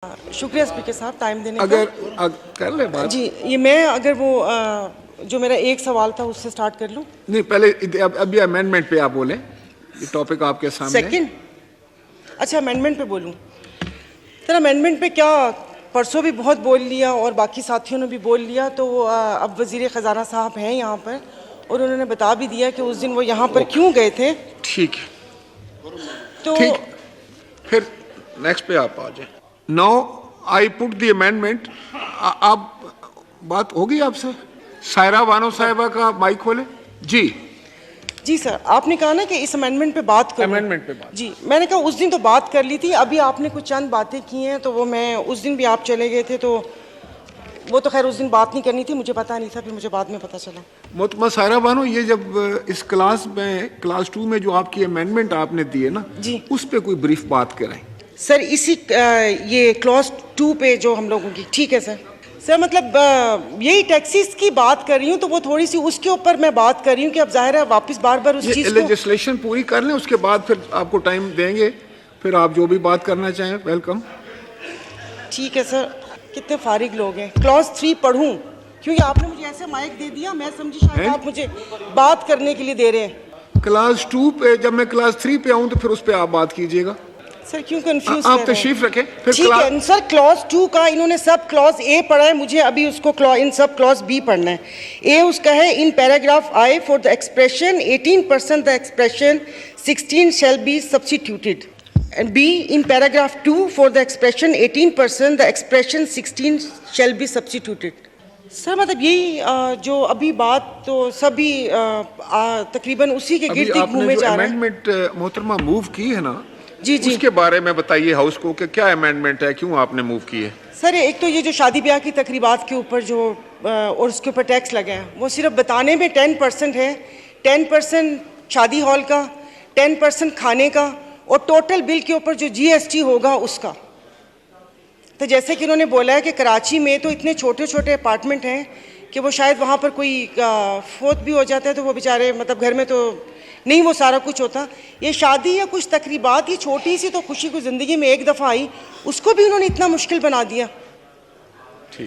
शुक्रिया स्पीकर साहब टाइम देने अगर का। कर ले बात जी ये मैं अगर वो जो मेरा एक सवाल था उससे स्टार्ट कर लूँ। नहीं, पहले अभी अमेंडमेंट पे आप बोले, ये टॉपिक आपके सामने। सेकंड, अच्छा अमेंडमेंट पे बोलूँ। सर अमेंडमेंट पे क्या परसों भी बहुत बोल लिया और बाकी साथियों ने भी बोल लिया, तो अब वज़ीर ख़जाना साहब हैं यहाँ पर और उन्होंने बता भी दिया कि उस दिन वो यहाँ पर क्यों गए थे। ठीक है, तो ठीक, फिर नेक्स्ट पे आप आ जाए। Now I put the amendment. आप बात होगी आपसे? सायरा बानो साहिबा का माइक खोले। जी सर, आपने कहा ना कि इस अमेंडमेंट पे बात करो। अमेंडमेंट पे बात। जी मैंने कहा उस दिन तो बात कर ली थी, अभी आपने कुछ चंद बातें की हैं तो वो मैं उस दिन भी आप चले गए थे, तो वो तो खैर उस दिन बात नहीं करनी थी, मुझे पता नहीं था, फिर मुझे बाद में पता चला। मोहतरमा सायरा बानो, ये जब इस क्लास में क्लास 2 में जो आपकी अमेंडमेंट आपने दी है ना जी, उस पे कोई ब्रीफ बात करें सर। इसी ये क्लॉज 2 पे जो हम लोगों की, ठीक है सर मतलब यही टैक्सीज की बात कर रही हूँ, तो वो थोड़ी सी उसके ऊपर मैं बात कर रही हूँ कि अब जाहिर है वापस बार बार उस चीज़ को लेजिस्लेशन पूरी कर लें, उसके बाद फिर आपको टाइम देंगे, फिर आप जो भी बात करना चाहें वेलकम। ठीक है सर। कितने फारिग लोग हैं। क्लॉज 3 पढ़ूँ क्योंकि आपने मुझे ऐसे माइक दे दिया, मैं समझी शायद आप मुझे बात करने के लिए दे रहे हैं। क्लास 2 पे, जब मैं क्लास 3 पे आऊँ तो फिर उस पे आप बात कीजिएगा। सर क्यों कंफ्यूज आप तशरीफ रखें फिर। ठीक है सर, क्लॉज 2 का इन्होंने सब क्लॉज ए पढ़ा है, मुझे अभी उसको इन सब क्लॉज बी पढ़ना है। ए उसका है in paragraph I for the expression 18% the expression 16 shall be substituted, and be in paragraph 2 for the expression 18% the expression 16 shall be substituted. Sir मतलब यही जो अभी बात तो सभी तकरीबन उसी के गिर्द घूमे जा रहे हैं। अमेंडमेंट मोहतरमा मूव की है ना, जी उसके बारे में बताइए हाउस को कि क्या अमेंडमेंट है, क्यों आपने मूव की है। सर एक तो ये जो शादी ब्याह की तकरीबात के ऊपर जो और उसके ऊपर टैक्स लगा है, वो सिर्फ बताने में 10% है। 10% शादी हॉल का, 10% खाने का, और टोटल बिल के ऊपर जो GST होगा उसका। तो जैसे कि उन्होंने बोला है कि कराची में तो इतने छोटे छोटे अपार्टमेंट हैं कि वो शायद वहाँ पर कोई फोत भी हो जाता है तो वो बेचारे मतलब घर में तो नहीं वो सारा कुछ होता। ये शादी या कुछ तकरीबात, ये छोटी सी तो खुशी को ज़िंदगी में एक दफ़ा आई, उसको भी उन्होंने इतना मुश्किल बना दिया।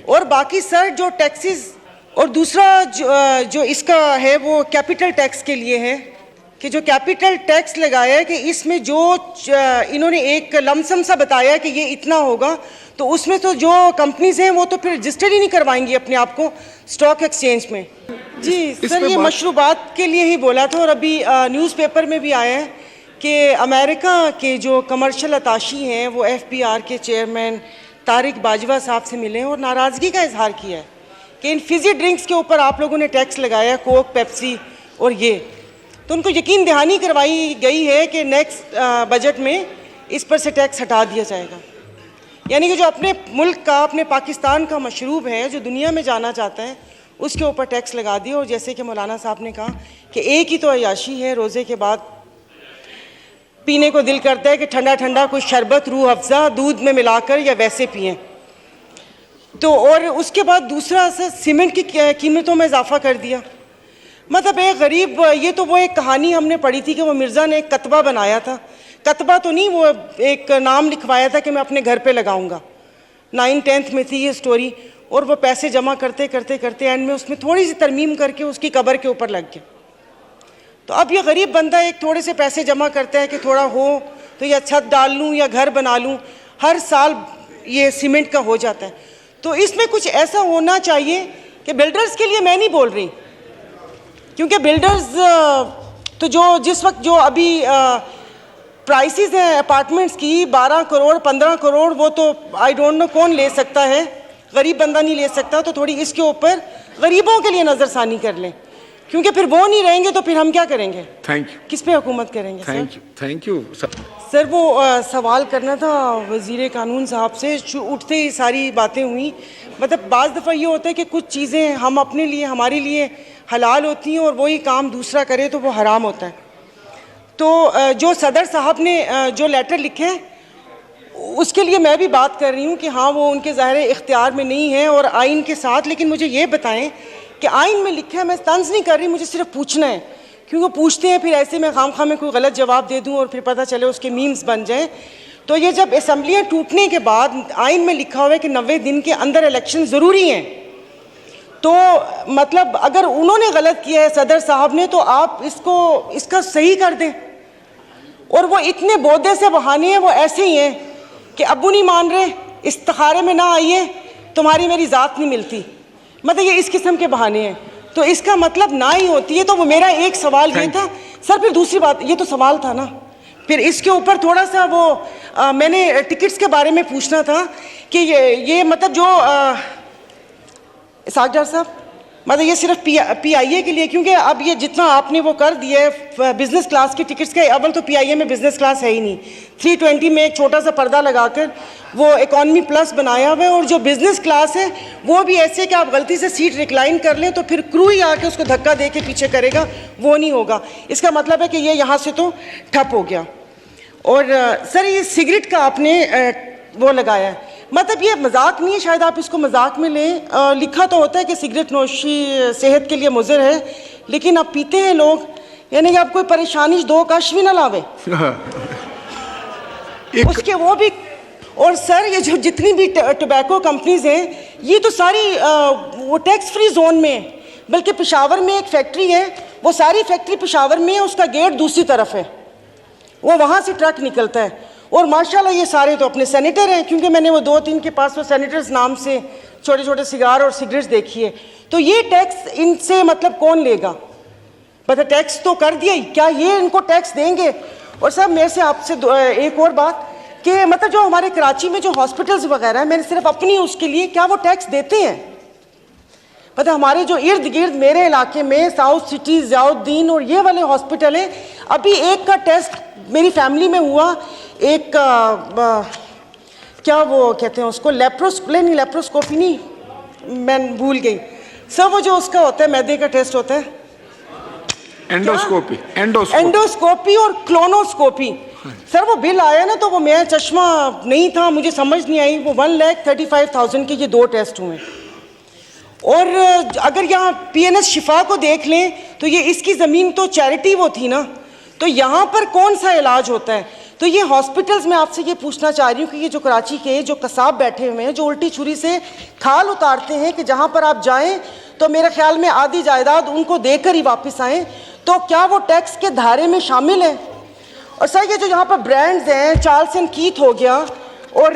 और बाकी सर जो टैक्सेस, और दूसरा जो इसका है वो कैपिटल टैक्स के लिए है कि जो कैपिटल टैक्स लगाया है कि इसमें जो इन्होंने एक लमसम सा बताया कि ये इतना होगा, तो उसमें तो जो कंपनीज हैं वो तो फिर रजिस्टर ही नहीं करवाएंगी अपने आप को स्टॉक एक्सचेंज में। जी सर, ये मशरूबात के लिए ही बोला था। और अभी न्यूज़पेपर में भी आया है कि अमेरिका के जो कमर्शियल अताशी हैं वो FBR के चेयरमैन तारिक बाजवा साहब से मिले हैं और नाराज़गी का इजहार किया है कि इन फिजी ड्रिंक्स के ऊपर आप लोगों ने टैक्स लगाया, कोक, पेप्सी और ये, तो उनको यकीन दहानी करवाई गई है कि नेक्स्ट बजट में इस पर से टैक्स हटा दिया जाएगा। यानी कि जो अपने मुल्क का, अपने पाकिस्तान का मशरूब है जो दुनिया में जाना चाहता है, उसके ऊपर टैक्स लगा दिया। और जैसे कि मौलाना साहब ने कहा कि एक ही तो अयाशी है, रोज़े के बाद पीने को दिल करता है कि ठंडा ठंडा कुछ शरबत, रूह अफ़ज़ा दूध में मिलाकर या वैसे पिएं। तो और उसके बाद दूसरा असर सीमेंट की कीमतों में इजाफा कर दिया। मतलब एक गरीब, ये तो वो एक कहानी हमने पढ़ी थी कि वो मिर्ज़ा ने एक कतबा बनाया था, कतबा तो नहीं, वो एक नाम लिखवाया था कि मैं अपने घर पे लगाऊंगा। 9th-10th में थी ये स्टोरी, और वो पैसे जमा करते करते करते एंड में उसमें थोड़ी सी तरमीम करके उसकी कब्र के ऊपर लग गया। तो अब ये गरीब बंदा एक थोड़े से पैसे जमा करता है कि थोड़ा हो तो या छत डाल लूँ या घर बना लूँ, हर साल ये सीमेंट का हो जाता है। तो इसमें कुछ ऐसा होना चाहिए कि बिल्डर्स के लिए मैं नहीं बोल रही, क्योंकि बिल्डर्स तो जो जिस वक्त जो अभी प्राइसेस हैं अपार्टमेंट्स की 12 करोड़ 15 करोड़, वो तो आई डोंट नो कौन ले सकता है, गरीब बंदा नहीं ले सकता। तो थोड़ी इसके ऊपर गरीबों के लिए नज़रसानी कर लें, क्योंकि फिर वो नहीं रहेंगे तो फिर हम क्या करेंगे? Thank you. किस पे हुकूमत करेंगे? थैंक यू सर वो सवाल करना था वज़ीर कानून साहब से। उठते ही सारी बातें हुई। मतलब बाज़ दफ़ा ये होता है कि कुछ चीज़ें हम अपने लिए, हमारे लिए हलाल होती हैं और वही काम दूसरा करे तो वो हराम होता है। तो जो सदर साहब ने जो लेटर लिखे हैं उसके लिए मैं भी बात कर रही हूँ कि हाँ वो उनके ज़ाहिर इख्तियार में नहीं है और आइन के साथ, लेकिन मुझे ये बताएं कि आइन में लिखा है, मैं तंज़ नहीं कर रही, मुझे सिर्फ पूछना है, क्योंकि पूछते हैं फिर ऐसे में खामखा में कोई गलत जवाब दे दूँ और फिर पता चले उसके मीम्स बन जाएँ। तो ये जब असम्बलियाँ टूटने के बाद आइन में लिखा हुआ है कि 90 दिन के अंदर इलेक्शन ज़रूरी हैं, तो मतलब अगर उन्होंने गलत किया है सदर साहब ने, तो आप इसका सही कर दें। और वो इतने बोदे से बहाने हैं, वो ऐसे ही हैं कि अब्बू नहीं मान रहे, इस्तिखारे में ना आइए, तुम्हारी मेरी ज़ात नहीं मिलती, मतलब ये इस किस्म के बहाने हैं। तो इसका मतलब ना ही होती है। तो वो मेरा एक सवाल ये था सर। फिर दूसरी बात, ये तो सवाल था ना, फिर इसके ऊपर थोड़ा सा वो मैंने टिकट्स के बारे में पूछना था कि ये मतलब जो सागजार साहब, मतलब ये सिर्फ पीआईए के लिए, क्योंकि अब ये जितना आपने वो कर दिया है बिजनेस क्लास की टिकट्स के, अव्वल तो पीआईए में बिजनेस क्लास है ही नहीं। 320 में एक छोटा सा पर्दा लगाकर वो इकॉनमी प्लस बनाया हुआ है, और जो बिजनेस क्लास है वो भी ऐसे कि आप गलती से सीट रिक्लाइन कर लें तो फिर क्रू ही आके उसको धक्का दे के पीछे करेगा, वो नहीं होगा। इसका मतलब है कि ये यहाँ से तो ठप हो गया। और सर ये सिगरेट का आपने वो लगाया है, मतलब ये मजाक नहीं है, शायद आप इसको मजाक में लें। लिखा तो होता है कि सिगरेट नोशी सेहत के लिए मुज़र है, लेकिन अब पीते हैं लोग, यानी कि आप कोई परेशानी दो कश भी ना लावे उसके वो भी। और सर ये जो जितनी भी टोबैको कंपनीज हैं, ये तो सारी वो टैक्स फ्री जोन में है। बल्कि पेशावर में एक फैक्ट्री है, वो सारी फैक्ट्री पेशावर में है, उसका गेट दूसरी तरफ है, वो वहाँ से ट्रक निकलता है। और माशाल्लाह ये सारे तो अपने सेनेटर हैं, क्योंकि मैंने वो 2-3 के पास वो सेनेटर्स नाम से छोटे छोटे सिगार और सिगरेट्स देखी है। तो ये टैक्स इनसे मतलब कौन लेगा? मतलब टैक्स तो कर दिया ही, क्या ये इनको टैक्स देंगे? और सर मेरे से आपसे एक और बात कि मतलब जो हमारे कराची में जो हॉस्पिटल्स वगैरह हैं, मैंने सिर्फ अपनी उसके लिए, क्या वो टैक्स देते हैं? मतलब हमारे जो इर्द गिर्द मेरे इलाके में साउथ सिटी, ज़ियाउद्दीन और ये वाले हॉस्पिटल हैं, अभी एक का टेस्ट मेरी फैमिली में हुआ, एक क्या वो कहते हैं उसको, लेप्रोस्कोपी नहीं, मैं भूल गई सर, वो जो उसका होता है मैदे का टेस्ट होता है, एंडोस्कोपी और क्लोनोस्कोपी। सर वो बिल आया ना, तो वो मेरा चश्मा नहीं था, मुझे समझ नहीं आई, वो 1,35,000 के ये 2 टेस्ट हुए। और अगर यहाँ पीएनएस शिफा को देख लें तो ये इसकी ज़मीन तो चैरिटी वो थी ना, तो यहाँ पर कौन सा इलाज होता है? तो ये हॉस्पिटल्स में आपसे ये पूछना चाह रही हूँ कि ये जो कराची के जो कसाब बैठे हुए हैं, जो उल्टी छुरी से खाल उतारते हैं कि जहाँ पर आप जाएं तो मेरे ख्याल में आधी जायदाद उनको देकर ही वापस आएँ, तो क्या वो टैक्स के धारे में शामिल है? और सर ये जो यहाँ पर ब्रांड्स हैं, चार्ल्स एंड कीथ हो गया और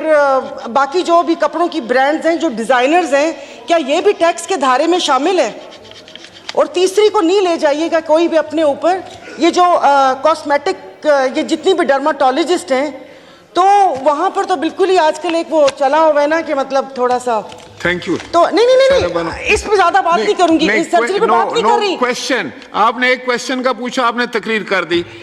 बाकी जो भी कपड़ों की ब्रांड्स हैं, जो डिज़ाइनर्स हैं, क्या ये भी टैक्स के धारे में शामिल है? और तीसरी को नहीं ले जाइएगा कोई भी अपने ऊपर, ये जो कॉस्मेटिक ये जितनी भी डर्माटोलॉजिस्ट हैं, तो वहाँ पर तो बिल्कुल ही आजकल एक वो चला हुआ है ना कि मतलब थोड़ा सा। Thank you. तो नहीं इस पे ज़्यादा बात नहीं करूँगी, इस सर्जरी पे बात नहीं कर रही। क्वेश्चन आपने एक क्वेश्चन का पूछा, आपने तकरीर कर दी।